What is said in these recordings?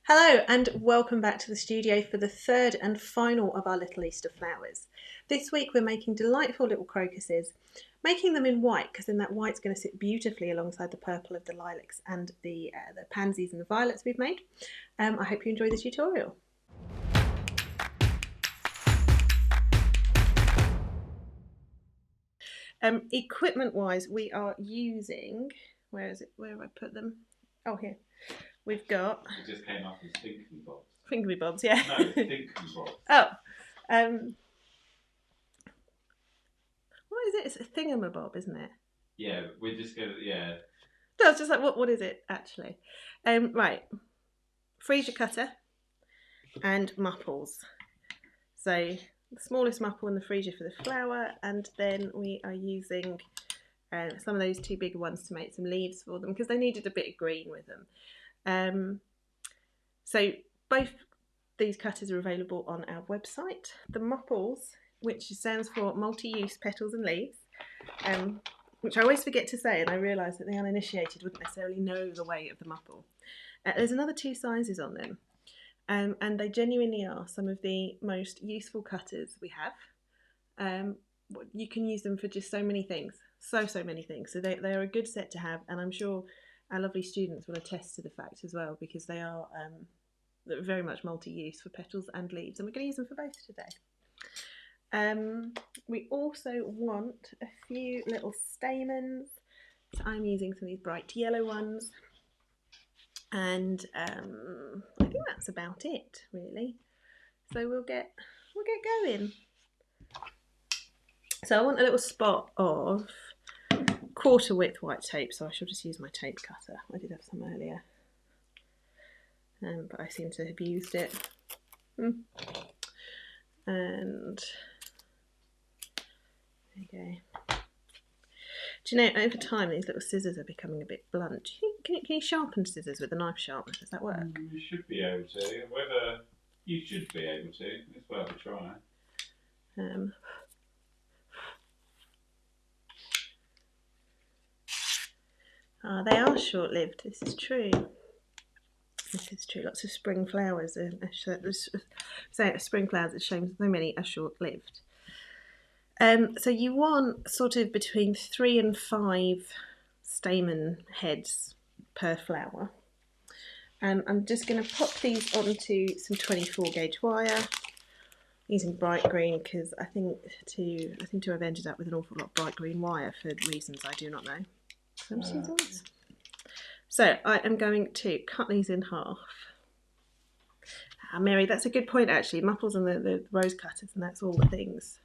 Hello and welcome back to the studio for the third and final of our little Easter flowers. This week we're making delightful little crocuses, making them in white because then that white's going to sit beautifully alongside the purple of the lilacs and the pansies and the violets we've made. I hope you enjoy the tutorial. Equipment wise we are using, where is it, where have I put them? Oh, here. We've got... It just came up as Thinking Bobs. Thinking Bobs, yeah. No, Thinking Bobs. Oh. What is it? It's a thingamabob, isn't it? Yeah, we're just going to, yeah. No, it's just like, what is it, actually? Right. Freesia cutter and mupples. So, the smallest mupple and the freesia for the flower, and then we are using some of those two bigger ones to make some leaves for them, because they needed a bit of green with them. So both these cutters are available on our website. The mupples, which stands for multi-use petals and leaves, which I always forget to say, and I realise that the uninitiated wouldn't necessarily know the way of the mupple. There's another two sizes on them, and they genuinely are some of the most useful cutters we have. You can use them for just so many things, so many things. So they are a good set to have, and I'm sure our lovely students will attest to the fact as well, because they are very much multi-use for petals and leaves, and we're going to use them for both today. We also want a few little stamens, so I'm using some of these bright yellow ones, and I think that's about it really. So we'll get going. So I want a little spot of quarter width white tape, so I shall just use my tape cutter. I did have some earlier, but I seem to have used it. And there you go. Do you know, over time these little scissors are becoming a bit blunt. Do you think, can you sharpen scissors with a knife sharpener? Does that work? You should be able to. Whether you should be able to, it's worth a try. They are short-lived. This is true. This is true. Lots of spring flowers. Spring flowers, it shows so many are short-lived. So you want sort of between 3 and 5 stamen heads per flower. And I'm just going to pop these onto some 24 gauge wire, using bright green because I think to have ended up with an awful lot of bright green wire for reasons I do not know. So I am going to cut these in half. Mary, that's a good point actually. Mupples and the rose cutters, and that's all the things.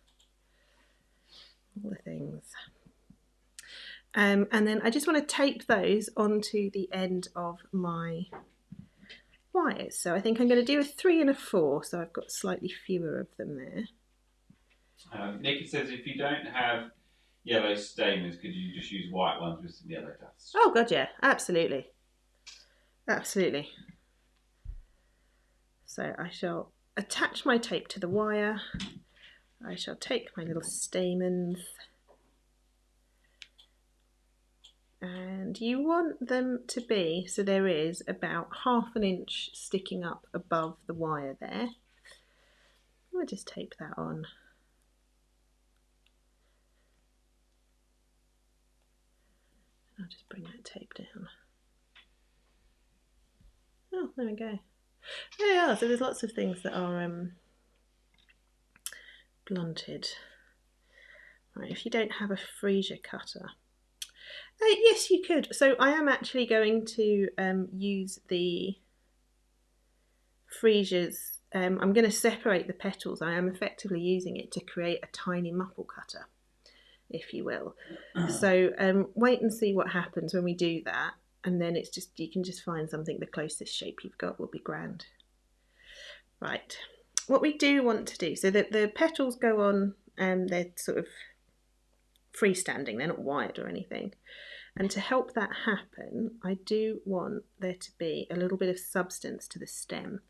And then I just want to tape those onto the end of my wires. So I think I'm going to do a 3 and a 4, so I've got slightly fewer of them there. Nikki says if you don't have yellow stamens, could you just use white ones with some yellow dust? Oh god, yeah, absolutely. Absolutely. So I shall attach my tape to the wire. I shall take my little stamens, and you want them to be, so there is about ½ an inch sticking up above the wire there. I'll just tape that on. I'll just bring that tape down. Oh, there we go. There we are. So there's lots of things that are blunted. Right, if you don't have a freesia cutter, yes, you could. So I am actually going to use the freesias. I'm going to separate the petals. I am effectively using it to create a tiny mupple cutter, if you will. So wait and see what happens when we do that, and then it's just, you can just find something, the closest shape you've got will be grand. Right, what we do want to do, so that the petals go on, they're sort of freestanding, they're not wired or anything, and to help that happen I do want there to be a little bit of substance to the stem.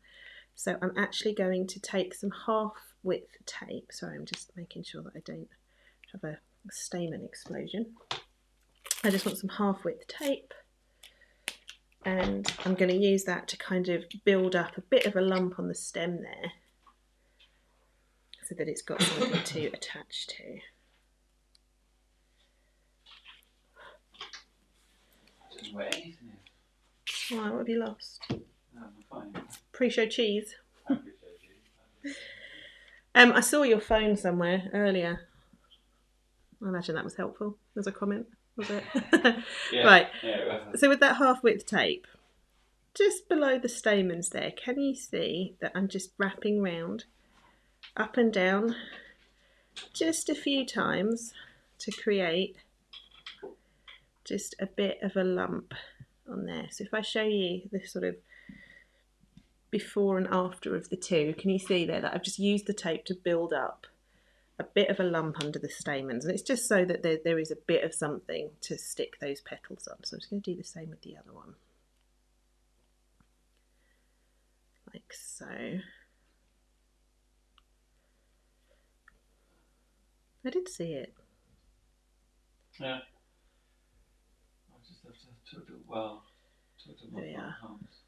So I'm actually going to take some half width tape. Sorry, I'm just making sure that I don't have a stamen explosion. I just want some half width tape and I'm going to use that to kind of build up a bit of a lump on the stem there so that it's got something to attach to. I don't know where anything is. Why, what have you lost? No, I'm fine. Pre-show cheese. I appreciate you. I saw your phone somewhere earlier. I imagine that was helpful as a comment, was it? Yeah, right. Yeah, So with that half width tape, just below the stamens there, can you see that I'm just wrapping round, up and down, just a few times to create just a bit of a lump on there. So if I show you the sort of before and after of the two, can you see there that I've just used the tape to build up a bit of a lump under the stamens, and it's just so that there is a bit of something to stick those petals on. So I'm just going to do the same with the other one, like so. I did see it. Yeah. I just have to talk to well. Talk to my hands.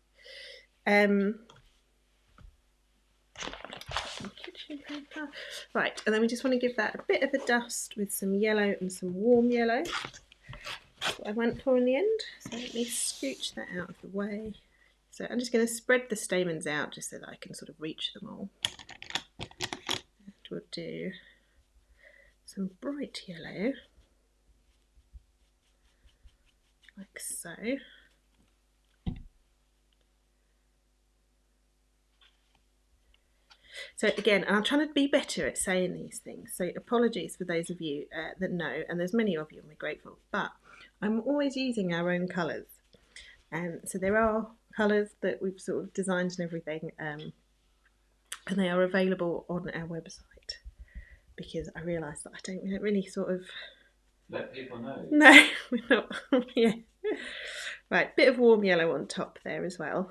Kitchen paper. Right, and then we just want to give that a bit of a dust with some yellow and some warm yellow. That's what I went for in the end. So let me scooch that out of the way. So I'm just going to spread the stamens out just so that I can sort of reach them all. And we'll do some bright yellow, like so. So again, I'm trying to be better at saying these things, so apologies for those of you that know, and there's many of you, and we're grateful, but I'm always using our own colours. So there are colours that we've sort of designed and everything, and they are available on our website, because I realised that we don't really sort of let people know. No, we're not. Yeah. Right, bit of warm yellow on top there as well.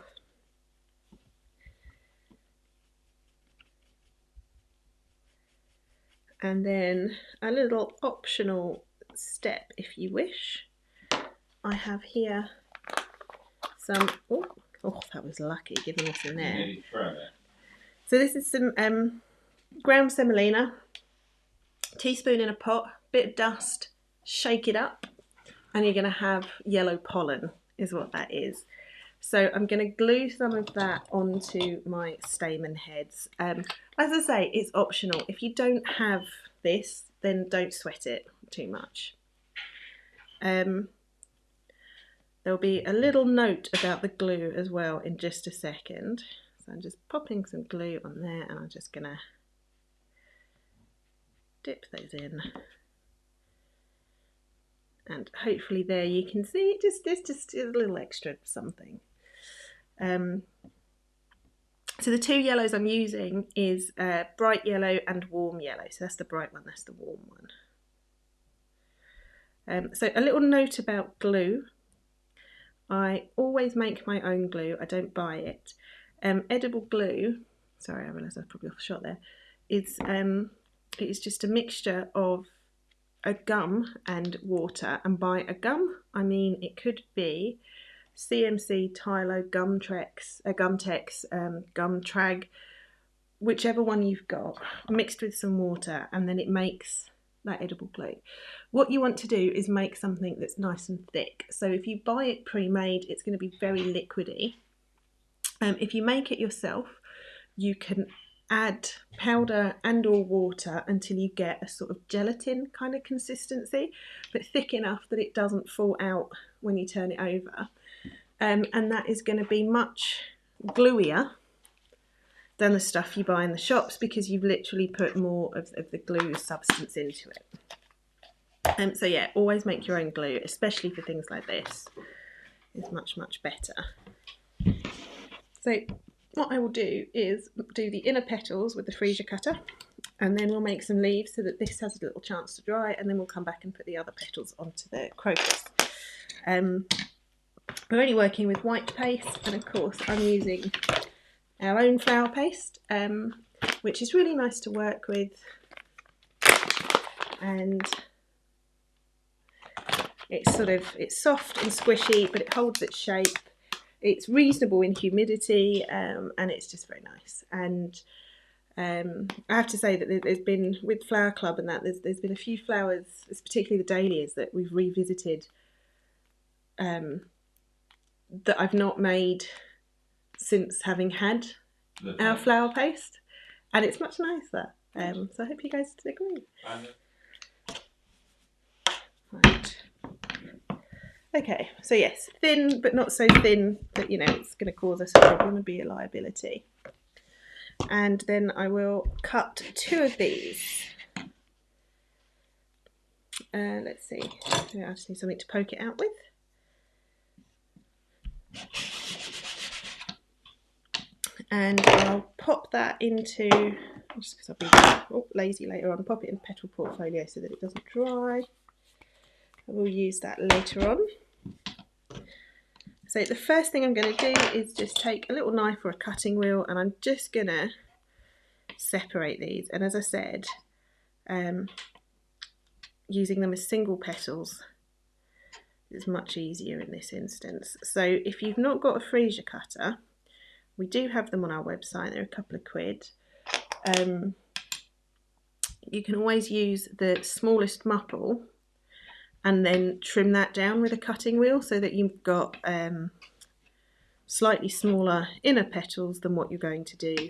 And then a little optional step, if you wish. I have here some, oh that was lucky giving us in there. So this is some ground semolina, teaspoon in a pot, bit of dust, shake it up, and you're going to have yellow pollen is what that is. So I'm going to glue some of that onto my stamen heads. As I say, it's optional. If you don't have this, then don't sweat it too much. There'll be a little note about the glue as well in just a second. So I'm just popping some glue on there, and I'm just going to dip those in. And hopefully there you can see there's just a little extra something. So the two yellows I'm using is bright yellow and warm yellow. So that's the bright one, that's the warm one. So a little note about glue. I always make my own glue, I don't buy it. Edible glue, sorry I realised I was probably off shot there, it's just a mixture of a gum and water, and by a gum I mean it could be CMC, Tylo, Gumtex, Gumtrag, whichever one you've got, mixed with some water, and then it makes that edible glue. What you want to do is make something that's nice and thick. So if you buy it pre-made, it's going to be very liquidy. If you make it yourself, you can add powder and or water until you get a sort of gelatin kind of consistency, but thick enough that it doesn't fall out when you turn it over. And that is going to be much gluier than the stuff you buy in the shops, because you've literally put more of the glue substance into it. So yeah, always make your own glue, especially for things like this. It's much, much better. So what I will do is do the inner petals with the freezer cutter, and then we'll make some leaves so that this has a little chance to dry, and then we'll come back and put the other petals onto the crocus. We're only working with white paste, and of course I'm using our own flower paste, which is really nice to work with, and it's soft and squishy, but it holds its shape, it's reasonable in humidity, and it's just very nice. And I have to say that there's been, with Flower Club and that, there's been a few flowers, particularly the dahlias, that we've revisited that I've not made since having had our flower paste, and it's much nicer. So I hope you guys agree. Right. Okay, so yes, thin, but not so thin that, you know, it's going to cause us a problem and be a liability. And then I will cut 2 of these. Let's see, I just need something to poke it out with. And I'll pop that into, just because I'll be lazy later on, pop it in Petal Portfolio so that it doesn't dry. I will use that later on. So the first thing I'm going to do is just take a little knife or a cutting wheel, and I'm just going to separate these. And as I said, using them as single petals is much easier in this instance. So if you've not got a freezer cutter, we do have them on our website. They're a couple of quid. You can always use the smallest muppel and then trim that down with a cutting wheel so that you've got slightly smaller inner petals than what you're going to do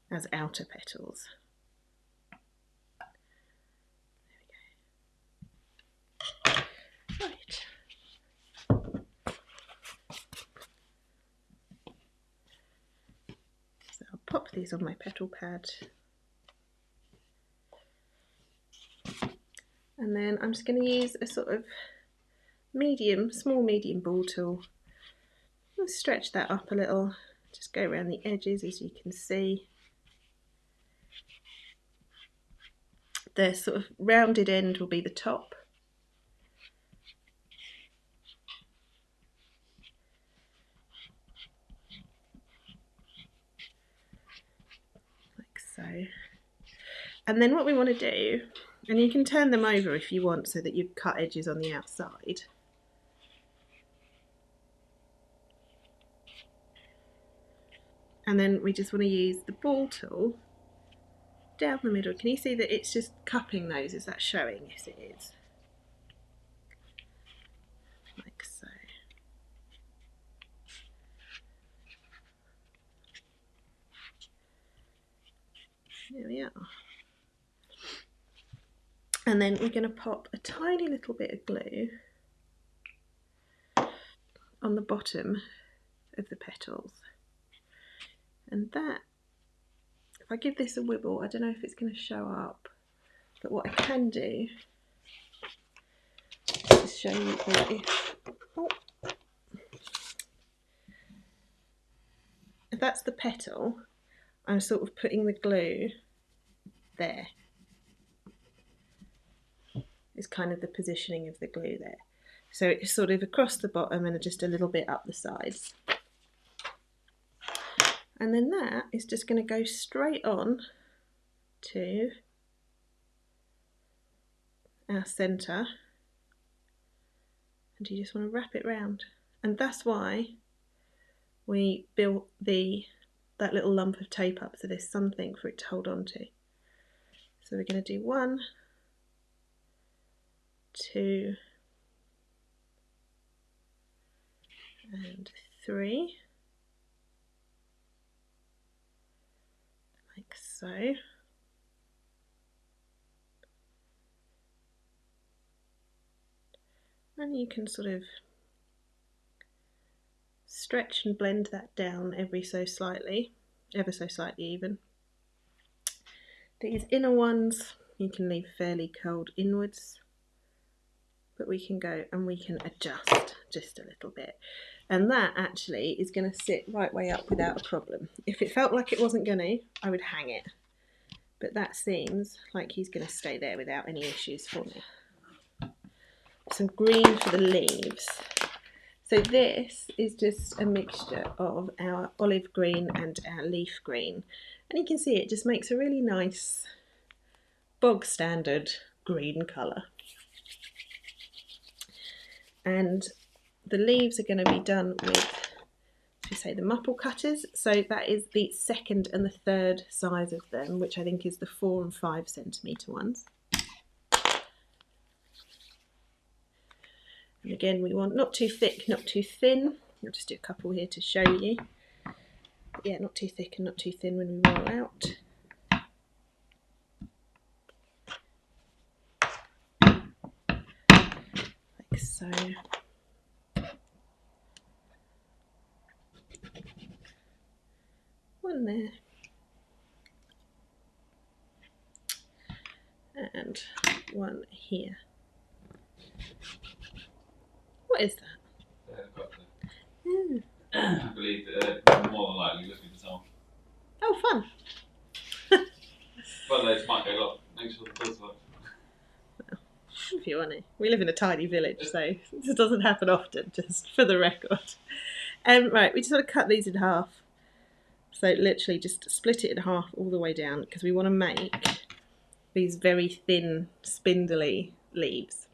as outer petals. There we go. Right. So I'll pop these on my petal pad. And then I'm just going to use a sort of small medium ball tool. I'll stretch that up a little, just go around the edges, as you can see. The sort of rounded end will be the top. Like so. And then what we want to do, and you can turn them over if you want so that you cut edges on the outside. And then we just want to use the ball tool down the middle. Can you see that it's just cupping those? Is that showing? Yes, it is. Like so. There we are. And then we're going to pop a tiny little bit of glue on the bottom of the petals. And that, if I give this a wibble, I don't know if it's going to show up, but what I can do is show you if that's the petal, I'm sort of putting the glue there. Is kind of the positioning of the glue there. So it's sort of across the bottom and just a little bit up the sides. And then that is just going to go straight on to our centre. And you just want to wrap it round. And that's why we built that little lump of tape up, so there's something for it to hold on to. So we're going to do 1, 2, and 3, like so. And you can sort of stretch and blend that down ever so slightly even. These inner ones you can leave fairly curled inwards, but we can go and we can adjust just a little bit. And that actually is going to sit right way up without a problem. If it felt like it wasn't going to, I would hang it. But that seems like he's going to stay there without any issues for me. Some green for the leaves. So this is just a mixture of our olive green and our leaf green. And you can see it just makes a really nice bog standard green colour. And the leaves are going to be done with, we say, the Muppel cutters. So that is the second and the third size of them, which I think is the 4 and 5 centimetre ones. And again, we want not too thick, not too thin. I'll just do a couple here to show you. But yeah, not too thick and not too thin when we roll out. Like so. One there. And one here. What is that? I believe that more than likely looking for someone. Oh, fun. But those might go up. Make sure the doors work. Well, if you want to. We live in a tiny village, so this doesn't happen often, just for the record. Right, we just want to cut these in half. So literally just split it in half all the way down, because we want to make these very thin, spindly leaves.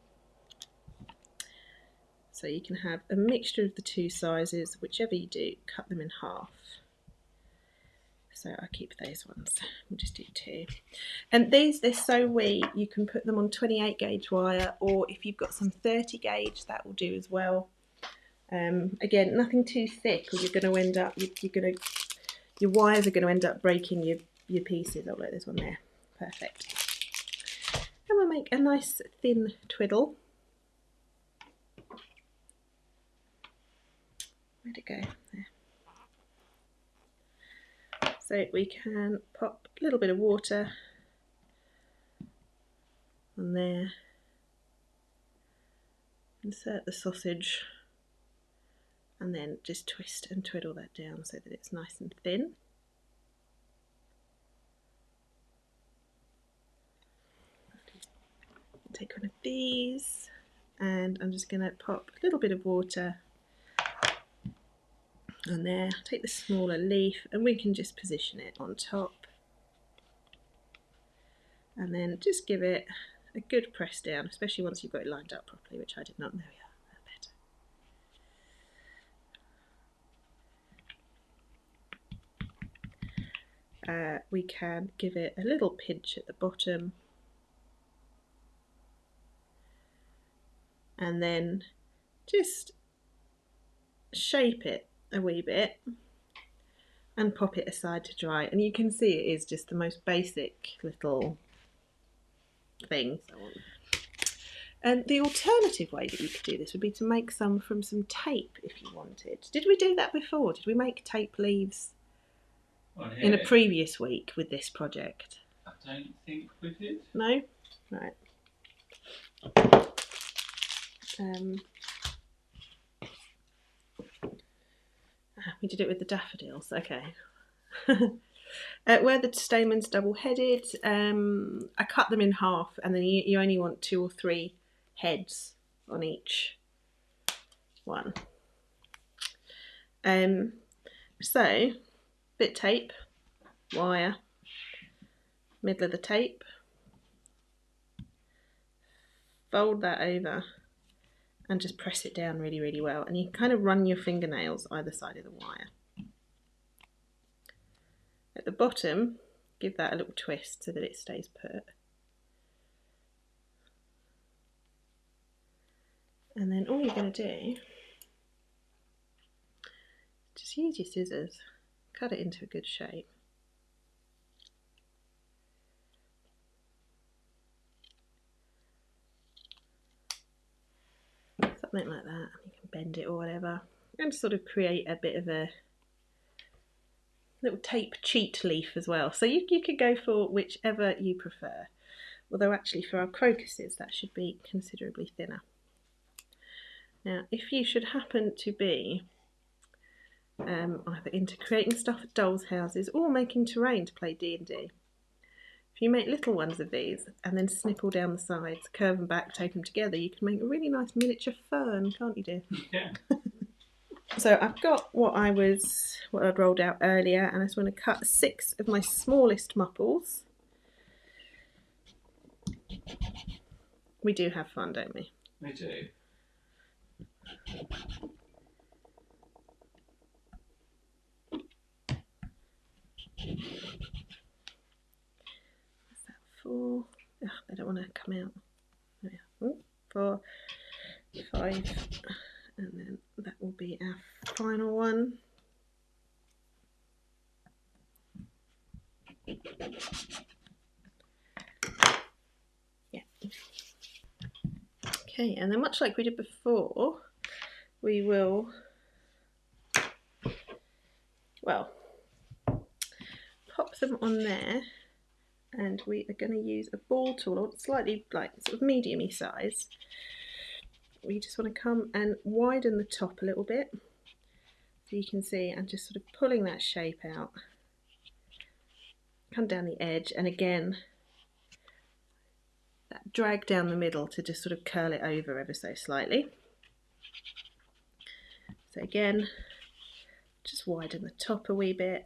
So you can have a mixture of the two sizes, whichever you do, cut them in half. So I'll keep those ones, we'll just do 2. And these, they're so wee, you can put them on 28 gauge wire, or if you've got some 30 gauge, that will do as well. Again, nothing too thick, or you're going to end up, your wires are going to end up breaking your pieces. Oh look, there's one there, perfect. And we'll make a nice thin twiddle. Where'd it go? There. So we can pop a little bit of water on there, insert the sausage, and then just twist and twiddle that down so that it's nice and thin. Take one of these, and I'm just going to pop a little bit of water on there. Take the smaller leaf, and we can just position it on top, and then just give it a good press down, especially once you've got it lined up properly, which I did not. There we are, better. We can give it a little pinch at the bottom, and then just shape it a wee bit and pop it aside to dry. And you can see it is just the most basic little thing. And the alternative way that you could do this would be to make some from some tape if you wanted. Did we do that before? Did we make tape leaves in a previous week with this project? I don't think we did. No? Right. We did it with the daffodils, okay. Where the stamens double-headed, I cut them in half, and then you only want 2 or 3 heads on each one. So, bit tape, wire, middle of the tape, fold that over, and just press it down really, really well. And you kind of run your fingernails either side of the wire. At the bottom, give that a little twist so that it stays put. And then all you're going to do, just use your scissors, cut it into a good shape. Something like that. You can bend it or whatever, and sort of create a bit of a little tape cheat leaf as well. So you could go for whichever you prefer. Although actually for our crocuses that should be considerably thinner. Now if you should happen to be either into creating stuff at dolls' houses or making terrain to play D&D, if you make little ones of these and then snip all down the sides, curve them back, tape them together, you can make a really nice miniature fern, can't you, dear? Yeah. So I've got what I'd rolled out earlier, and I just want to cut 6 of my smallest mupples. We do have fun, don't we? We do. What's that, 4? Ugh, they don't want to come out. There we are. Ooh, 4, 5, and then that will be our final one. Yeah. Okay, and then much like we did before, we will, well, pop them on there, and we are going to use a ball tool, or slightly like sort of medium-y size. We just want to come and widen the top a little bit, so you can see I'm just sort of pulling that shape out. Come down the edge, and again that drag down the middle to just sort of curl it over ever so slightly. So again, just widen the top a wee bit,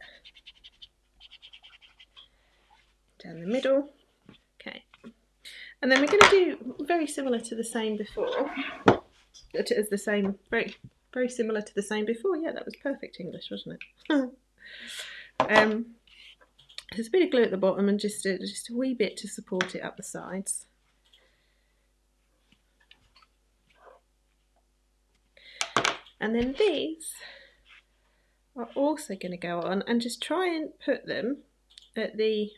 down the middle. Okay, and then we're going to do very similar to the same before, as the same, very similar to the same before. Yeah, that was perfect English, wasn't it? There's a bit of glue at the bottom and just a wee bit to support it up the sides. And then these are also going to go on, and just try and put them at the,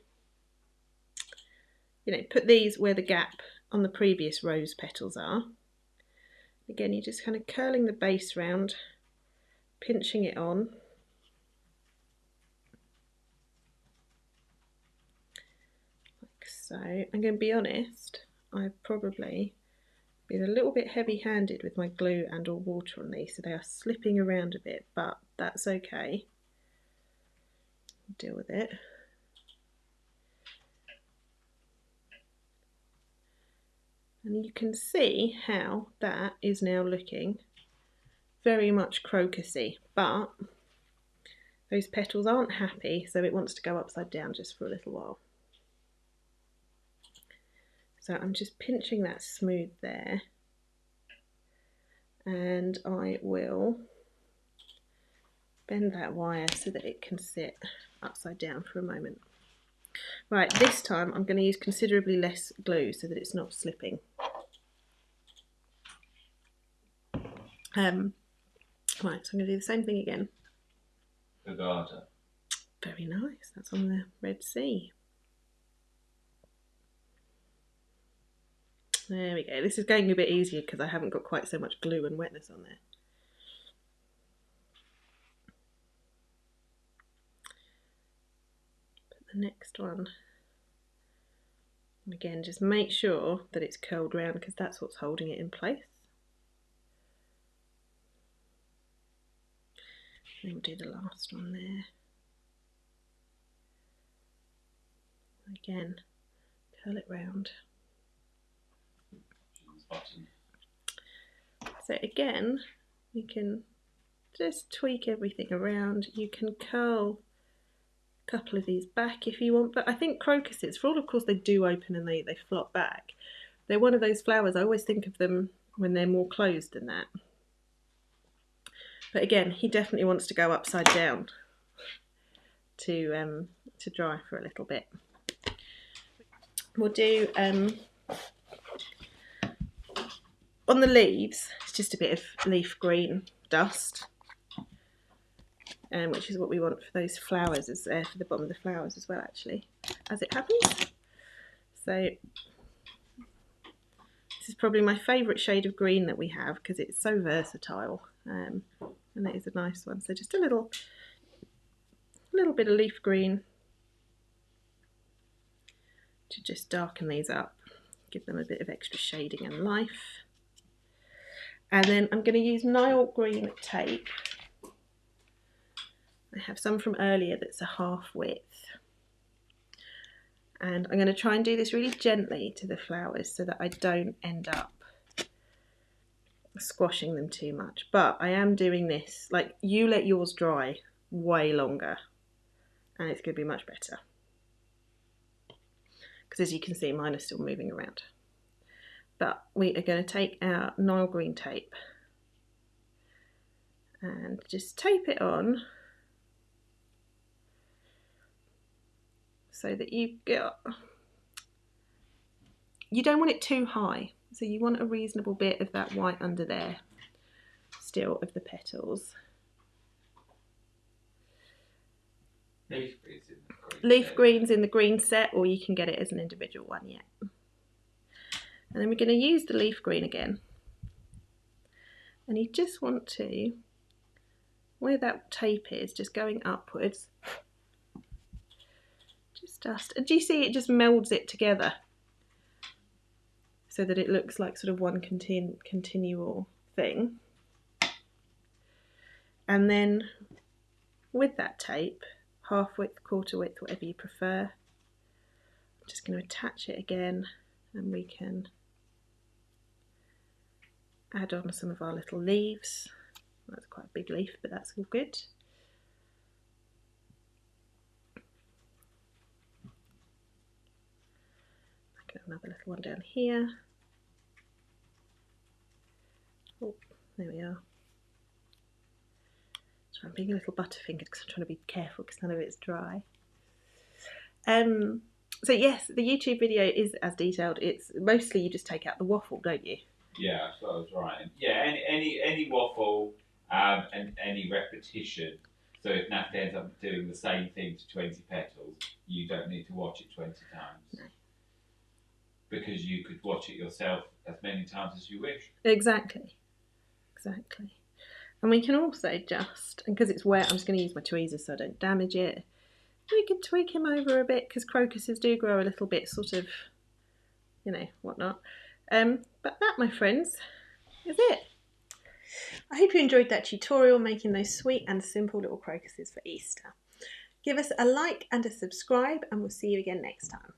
put these where the gap on the previous rose petals are. Again, you're just kind of curling the base round, pinching it on. Like so. I'm going to be honest, I've probably been a little bit heavy-handed with my glue and or water on these, so they are slipping around a bit, but that's okay. Deal with it. And you can see how that is now looking very much crocusy, but those petals aren't happy, so it wants to go upside down just for a little while. So I'm just pinching that smooth there, and I will bend that wire so that it can sit upside down for a moment. Right, this time I'm going to use considerably less glue so that it's not slipping. Right, so I'm going to do the same thing again. Agata. Very nice, that's on the Red Sea. There we go. This is going a bit easier because I haven't got quite so much glue and wetness on there. Put the next one. And again, just make sure that it's curled round because that's what's holding it in place. Then we'll do the last one there. Again, curl it round. So again, you can just tweak everything around. You can curl a couple of these back if you want, but I think crocuses, for all of course they do open and they flop back, they're one of those flowers, I always think of them when they're more closed than that. But again, he definitely wants to go upside down to dry for a little bit. We'll do on the leaves, it's just a bit of leaf green dust, which is what we want for those flowers, for the bottom of the flowers as well, actually, as it happens. So this is probably my favourite shade of green that we have because it's so versatile, and it is a nice one. So just a little bit of leaf green to just darken these up, give them a bit of extra shading and life. And then I'm going to use Nile green tape. I have some from earlier that's a half width. And I'm going to try and do this really gently to the flowers so that I don't end up squashing them too much. But I am doing this, like, you let yours dry way longer and it's going to be much better. Because as you can see, mine are still moving around. But we are going to take our Nile green tape and just tape it on so that you don't want it too high, so you want a reasonable bit of that white under there still of the petals. Leaf green's in the green set, or you can get it as an individual one, yeah. And then we're going to use the leaf green again. And you just want to, where that tape is, just going upwards, just dust. And do you see it just melds it together so that it looks like sort of one continual thing? And then with that tape, half width, quarter width, whatever you prefer, I'm just going to attach it again, and we can add on some of our little leaves. That's quite a big leaf, but that's all good. I'll get another little one down here. Oh, there we are. So I'm being a little butterfingered because I'm trying to be careful because none of it's dry. So yes, the YouTube video is as detailed. It's mostly you just take out the waffle, don't you? Yeah, that's what I was writing. Yeah, any waffle and any repetition. So if Nat ends up doing the same thing to 20 petals, you don't need to watch it 20 times. No. Because you could watch it yourself as many times as you wish. Exactly. Exactly. And we can also just, and because it's wet, I'm just going to use my tweezers so I don't damage it. We can tweak him over a bit because crocuses do grow a little bit sort of, you know, whatnot. But that, my friends, is it. I hope you enjoyed that tutorial making those sweet and simple little crocuses for Easter. Give us a like and a subscribe, and we'll see you again next time.